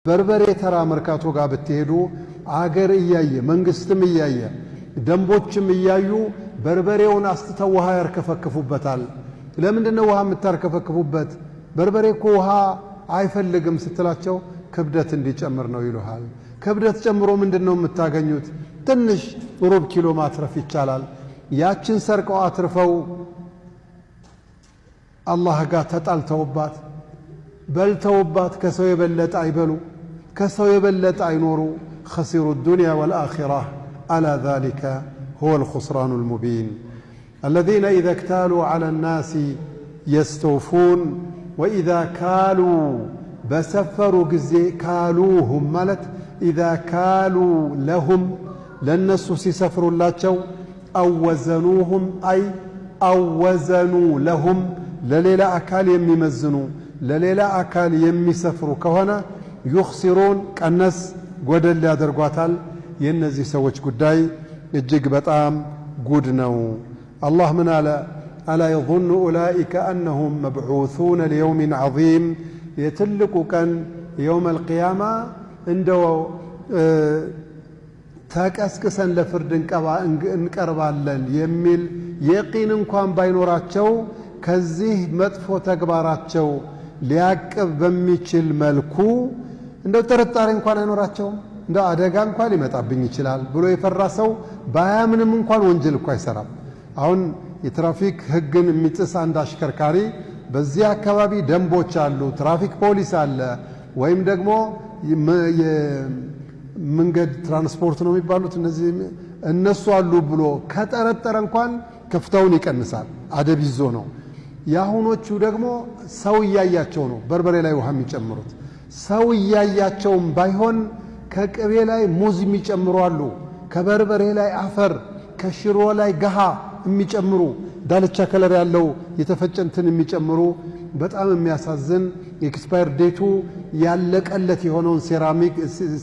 በርበሬ ተራ መርካቶ ጋር ብትሄዱ አገር እያየ መንግስትም እያየ ደንቦችም እያዩ በርበሬውን አስተው ውሃ ያርከፈክፉበታል። ለምንድነው ውሃ የምታርከፈክፉበት? በርበሬ እኮ ውሃ አይፈልግም ስትላቸው ክብደት እንዲጨምር ነው ይሉሃል። ክብደት ጨምሮ ምንድነው የምታገኙት? ትንሽ ሩብ ኪሎ ማትረፍ ይቻላል። ያችን ሰርቀው አትርፈው አላህ ጋር ተጣልተውባት በልተውባት ከሰው የበለጠ አይበሉ ከሰው የበለጠ አይኖሩ። خسروا الدنيا والآخرة ألا ذلك هو الخسران المبين. الذين إذا اكتالوا على الناس يستوفون وإذا كالوا بسفروا كالوهم مالت إذا كالوا لهم للناس سيسفروا اللاتشو أو وزنوهم أي أو وزنوا لهم لليلة أكال يميمزنوا لليلة أكال يميسفروا كهنا يخسرون كالناس قدل يادرقواتال ينزي سوچ قداي اجيق بطام قدنو. الله من ألا يظن أولئك أنهم مبعوثون ليوم عظيم يتلقوا كان يوم القيامة عنده تاكاسكسن لفرد انقربالن يميل يقين انكوان باينوراتشو كزيه مدفو تقباراتشو ሊያቀብ በሚችል መልኩ እንደው ጥርጣሬ እንኳን አይኖራቸው እንደው አደጋ እንኳን ሊመጣብኝ ይችላል ብሎ የፈራሰው ባያምንም እንኳን ወንጀል እኮ አይሰራም። አሁን የትራፊክ ህግን የሚጥስ አንድ አሽከርካሪ በዚህ አካባቢ ደንቦች አሉ፣ ትራፊክ ፖሊስ አለ፣ ወይም ደግሞ የመንገድ ትራንስፖርት ነው የሚባሉት እነሱ አሉ ብሎ ከጠረጠረ እንኳን ከፍታውን ይቀንሳል፣ አደብ ይዞ ነው። ያሁኖቹ ደግሞ ሰው ያያቸው ነው በርበሬ ላይ ውሃ የሚጨምሩት። ሰው ያያቸውም ባይሆን ከቅቤ ላይ ሙዝ የሚጨምሩ አሉ፣ ከበርበሬ ላይ አፈር፣ ከሽሮ ላይ ገሃ የሚጨምሩ ዳልቻ ከለር ያለው የተፈጨንትን የሚጨምሩ። በጣም የሚያሳዝን ኤክስፓየር ዴቱ ያለቀለት የሆነውን ሴራሚክ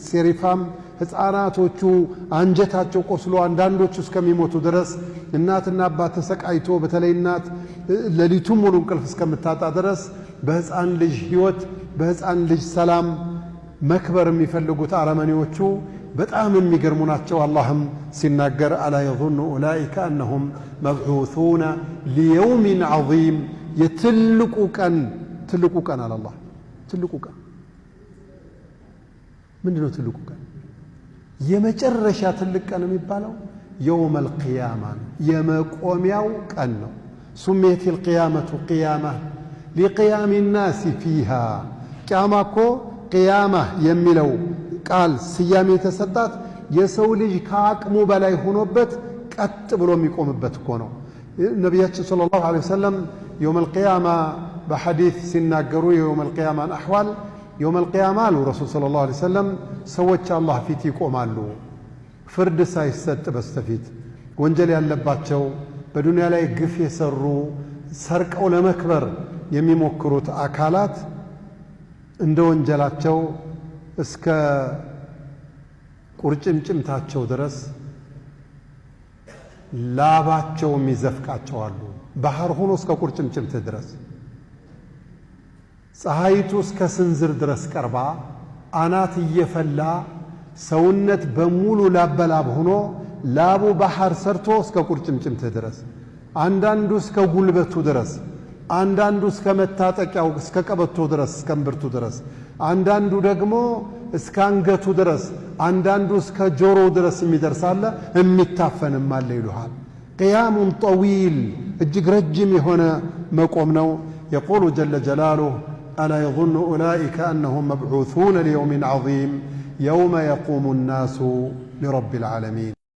ሴሪፋም ህፃናቶቹ አንጀታቸው ቆስሎ አንዳንዶቹ እስከሚሞቱ ድረስ እናትና አባት ተሰቃይቶ በተለይ እናት ለሊቱም ሙሉ እንቅልፍ እስከምታጣ ድረስ በህፃን ልጅ ህይወት በህፃን ልጅ ሰላም መክበር የሚፈልጉት አረመኔዎቹ በጣም የሚገርሙ ናቸው። አላህም ሲናገር አላ يظن اولئك انهم مبعوثون ليوم عظيم የትልቁ ቀን አለ አላህ። ትልቁ ቀን ምንድነው? ትልቁ ቀን የመጨረሻ ትልቅ ቀን የሚባለው يوم القيامة የመቆሚያው ቀን ነው። سميت القيامة قيامة لقيام الناس فيها قيامة كو قيامة የሚለው ቃል ስያሜ ተሰጣት የሰው ልጅ ከአቅሙ በላይ ሆኖበት ቀጥ ብሎ የሚቆምበት እኮ ነው። ነብያችን ሰለላሁ ዐለይሂ ወሰለም يوم القيامة بحديث ሲናገሩ يوم القيامة احوال يوم القيامة አሉ ረሱል ሰለላሁ ዐለይሂ ወሰለም ሰዎች አላህ ፊት ይቆማሉ። ፍርድ ሳይሰጥ በስተፊት ወንጀል ያለባቸው በዱንያ ላይ ግፍ የሰሩ ሰርቀው ለመክበር የሚሞክሩት አካላት እንደ ወንጀላቸው እስከ ቁርጭምጭምታቸው ድረስ ላባቸው የሚዘፍቃቸው አሉ። ባህር ሆኖ እስከ ቁርጭምጭምት ድረስ ፀሐይቱ እስከ ስንዝር ድረስ ቀርባ አናት እየፈላ ሰውነት በሙሉ ላበላብ ሆኖ ላቡ ባህር ሰርቶ እስከ ቁርጭምጭምት ድረስ፣ አንዳንዱ እስከ ጉልበቱ ድረስ፣ አንዳንዱ እስከ መታጠቂያው እስከ ቀበቶ ድረስ እስከ እምብርቱ ድረስ፣ አንዳንዱ ደግሞ እስከ አንገቱ ድረስ፣ አንዳንዱ እስከ ጆሮ ድረስ የሚደርሳለ የሚታፈንም አለ ይሉሃል። ቅያሙን ጠዊል እጅግ ረጅም የሆነ መቆም ነው። የቁሉ ጀለ ጀላሉሁ አላ የظن أولئك أنهم مبعوثون ليوم عظيم يوم يقوم الناس لرب العالمين.